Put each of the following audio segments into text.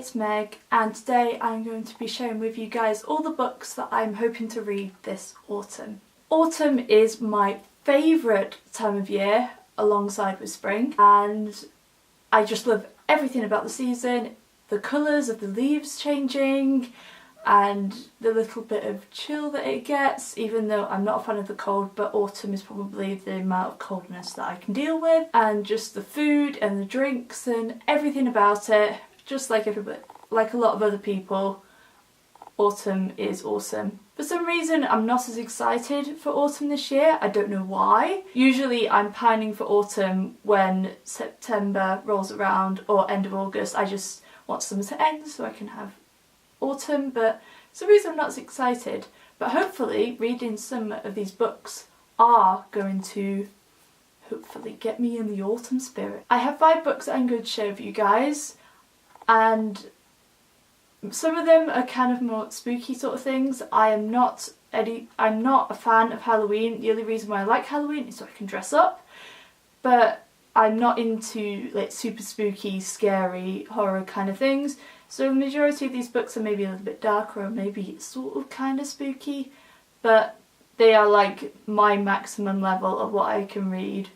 it's Meg, and today I'm going to be sharing with you guys all the books that I'm hoping to read this autumn. Autumn is my favourite time of year alongside with spring, and I just love everything about the season, the colours of the leaves changing and the little bit of chill that it gets, even though I'm not a fan of the cold, but autumn is probably the amount of coldness that I can deal with, and just the food and the drinks and everything about it, just like everybody, like a lot of other people, autumn is awesome. For some reason I'm not as excited for autumn this year, I don't know why. Usually I'm pining for autumn when September rolls around or end of August. I just want summer to end so I can have autumn, but for some reason I'm not as excited. But hopefully reading some of these books are going to hopefully get me in the autumn spirit. I have 5 books that I'm going to share with you guys, and some of them are kind of more spooky sort of things. I'm not a fan of Halloween. The only reason why I like Halloween is so I can dress up, but I'm not into like super spooky, scary, horror kind of things. So the majority of these books are maybe a little bit darker or maybe sort of kind of spooky, but they are like my maximum level of what I can read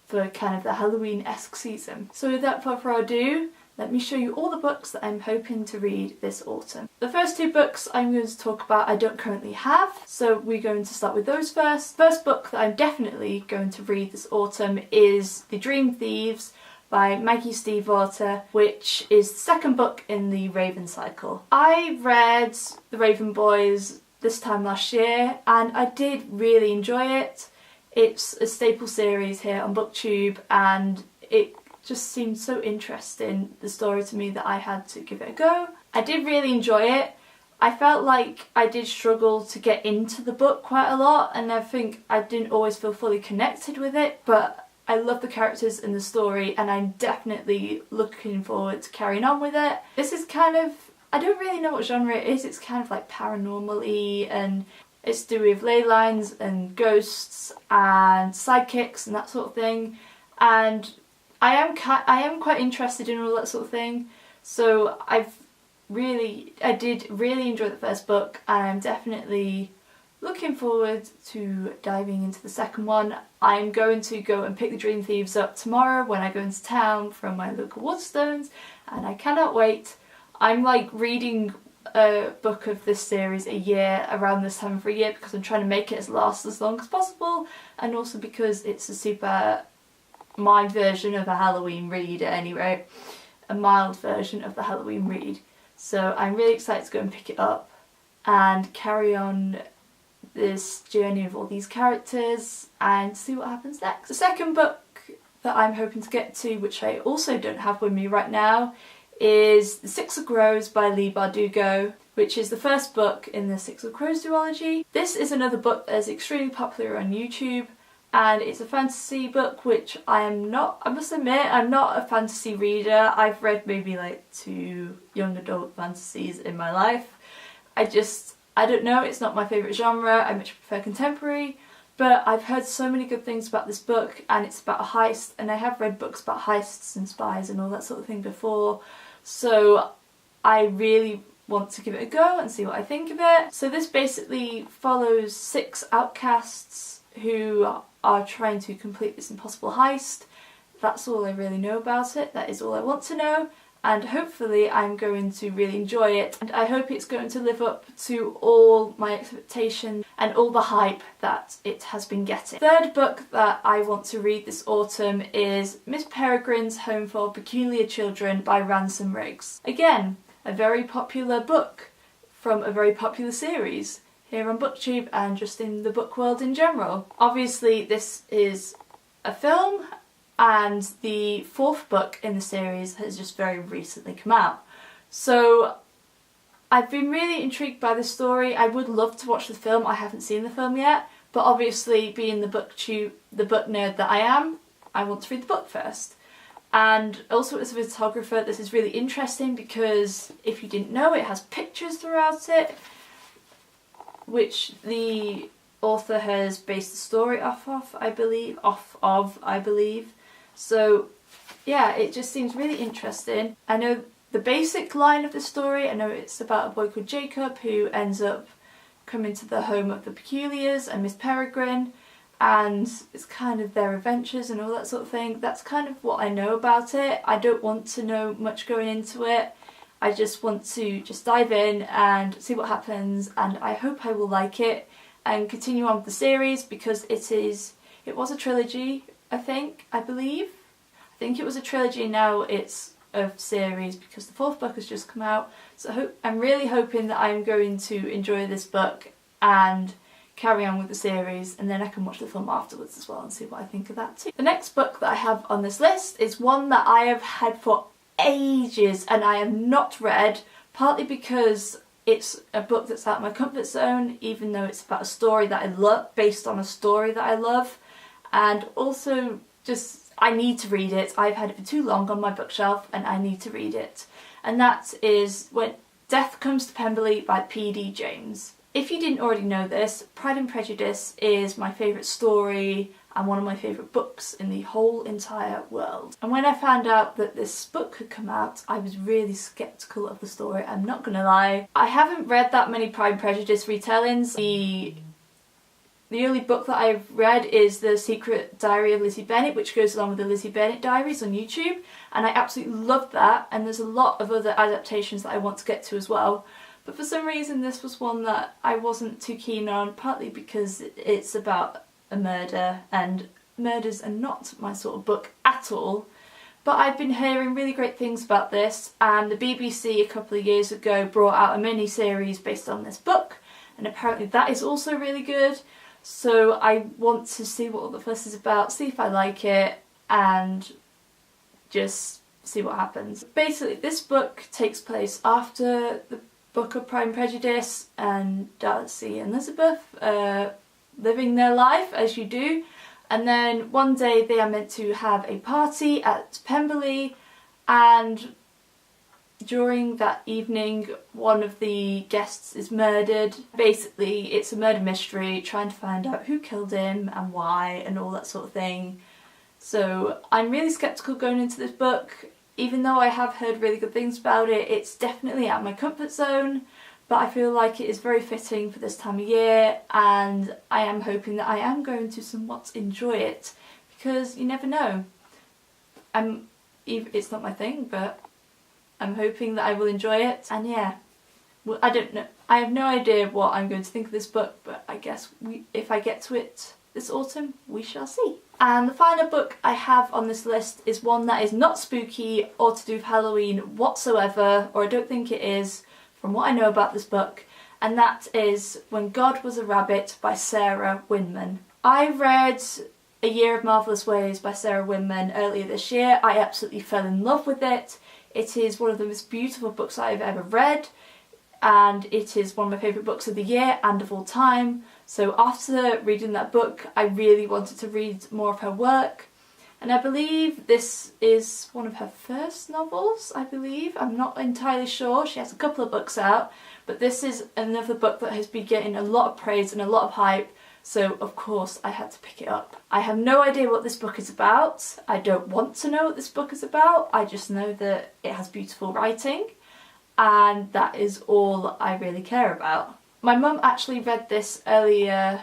for kind of the Halloween-esque season. So without further ado, let me show you all the books that I'm hoping to read this autumn. The first 2 books I'm going to talk about I don't currently have, so we're going to start with those first. First book that I'm definitely going to read this autumn is The Dream Thieves by Maggie Stiefvater, which is the second book in the Raven cycle. I read The Raven Boys this time last year and I did really enjoy it. It's a staple series here on BookTube and it just seemed so interesting, the story to me, that I had to give it a go. I did really enjoy it. I felt like I did struggle to get into the book quite a lot and I think I didn't always feel fully connected with it, but I love the characters in the story and I'm definitely looking forward to carrying on with it. This is kind of, I don't really know what genre it is, it's kind of like paranormal-y and it's to do with ley lines and ghosts and sidekicks and that sort of thing, and I am quite interested in all that sort of thing, so I did really enjoy the first book and I'm definitely looking forward to diving into the second one. I'm going to go and pick The Dream Thieves up tomorrow when I go into town from my local Waterstones and I cannot wait. I'm like reading a book of this series a year around this time of year because I'm trying to make it last as long as possible, and also because it's a super my version of a Halloween read at any rate, a mild version of the Halloween read. So I'm really excited to go and pick it up and carry on this journey of all these characters and see what happens next. The second book that I'm hoping to get to, which I also don't have with me right now, is The Six of Crows by Leigh Bardugo, which is the first book in the Six of Crows duology. This is another book that is extremely popular on YouTube, and it's a fantasy book which I must admit, I'm not a fantasy reader. I've read maybe like 2 young adult fantasies in my life. I don't know, it's not my favourite genre, I much prefer contemporary, but I've heard so many good things about this book and it's about a heist, and I have read books about heists and spies and all that sort of thing before, so I really want to give it a go and see what I think of it. So this basically follows 6 outcasts who are trying to complete this impossible heist. That's all I really know about it, that is all I want to know, and hopefully I'm going to really enjoy it, and I hope it's going to live up to all my expectations and all the hype that it has been getting. Third book that I want to read this autumn is Miss Peregrine's Home for Peculiar Children by Ransom Riggs. Again, a very popular book from a very popular series here on BookTube and just in the book world in general. Obviously this is a film, and the 4th book in the series has just very recently come out. So I've been really intrigued by the story. I would love to watch the film, I haven't seen the film yet, but obviously being the book nerd that I am, I want to read the book first. And also as a photographer, this is really interesting because if you didn't know, it has pictures throughout it, which the author has based the story off of, I believe. So yeah, it just seems really interesting. I know the basic line of the story. I know it's about a boy called Jacob who ends up coming to the home of the Peculiars and Miss Peregrine, and it's kind of their adventures and all that sort of thing. That's kind of what I know about it. I don't want to know much going into it. I just want to just dive in and see what happens, and I hope I will like it and continue on with the series, because it was a trilogy, I believe it was a trilogy. Now it's a series because the 4th book has just come out, so I'm really hoping that I'm going to enjoy this book and carry on with the series, and then I can watch the film afterwards as well and see what I think of that too. The next book that I have on this list is one that I have had for ages and I have not read, partly because it's a book that's out of my comfort zone, even though it's about a story that I love, based on a story that I love, and also just I need to read it. I've had it for too long on my bookshelf and I need to read it. And that is When Death Comes to Pemberley by P.D. James. If you didn't already know this, Pride and Prejudice is my favourite story and one of my favourite books in the whole entire world. And when I found out that this book had come out, I was really sceptical of the story, I'm not gonna lie. I haven't read that many Pride and Prejudice retellings. The only book that I've read is The Secret Diary of Lizzie Bennet, which goes along with the Lizzie Bennet Diaries on YouTube, and I absolutely loved that, and there's a lot of other adaptations that I want to get to as well. But for some reason this was one that I wasn't too keen on, partly because it's about a murder, and murders are not my sort of book at all. But I've been hearing really great things about this, and the BBC a couple of years ago brought out a mini-series based on this book, and apparently that is also really good. So I want to see what all the fuss is about, see if I like it, and just see what happens. Basically, this book takes place after the book of Pride and Prejudice, and Darcy and Elizabeth living their life as you do, and then one day they are meant to have a party at Pemberley, and during that evening one of the guests is murdered. Basically it's a murder mystery, trying to find out who killed him and why and all that sort of thing. So I'm really sceptical going into this book. Even though I have heard really good things about it, it's definitely out of my comfort zone, but I feel like it is very fitting for this time of year, and I am hoping that I am going to somewhat enjoy it, because you never know. It's not my thing, but I'm hoping that I will enjoy it, and yeah. Well, I don't know. I have no idea what I'm going to think of this book, but I guess if I get to it this autumn, we shall see. And the final book I have on this list is one that is not spooky or to do with Halloween whatsoever, or I don't think it is from what I know about this book, and that is When God Was a Rabbit by Sarah Winman. I read A Year of Marvellous Ways by Sarah Winman earlier this year. I absolutely fell in love with it. It is one of the most beautiful books I've ever read, and it is one of my favourite books of the year and of all time. So after reading that book, I really wanted to read more of her work, and I believe this is one of her first novels, I believe. I'm not entirely sure. She has a couple of books out, but this is another book that has been getting a lot of praise and a lot of hype, so of course I had to pick it up. I have no idea what this book is about. I don't want to know what this book is about. I just know that it has beautiful writing, and that is all I really care about. My mum actually read this earlier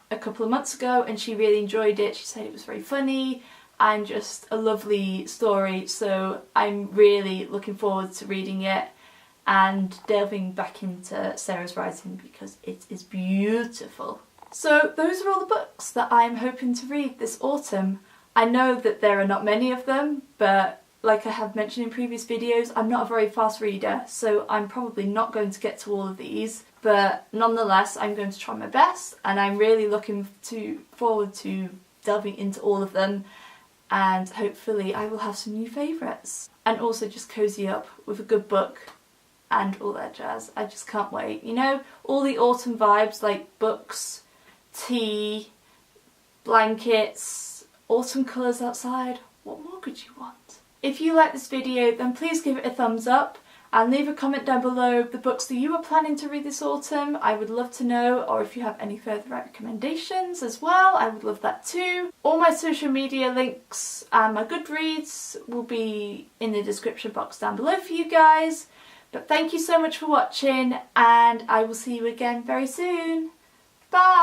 a couple of months ago and she really enjoyed it. She said it was very funny and just a lovely story, so I'm really looking forward to reading it and delving back into Sarah's writing because it is beautiful. So those are all the books that I'm hoping to read this autumn. I know that there are not many of them, but like I have mentioned in previous videos, I'm not a very fast reader, so I'm probably not going to get to all of these, but nonetheless I'm going to try my best, and I'm really looking forward to delving into all of them, and hopefully I will have some new favourites. And also just cozy up with a good book and all that jazz. I just can't wait. You know, all the autumn vibes like books, tea, blankets, autumn colours outside. What more could you want? If you like this video then please give it a thumbs up, And leave a comment down below the books that you are planning to read this autumn. I would love to know, or if you have any further recommendations as well, I would love that too. All my social media links and my Goodreads will be in the description box down below for you guys. But thank you so much for watching, and I will see you again very soon. Bye!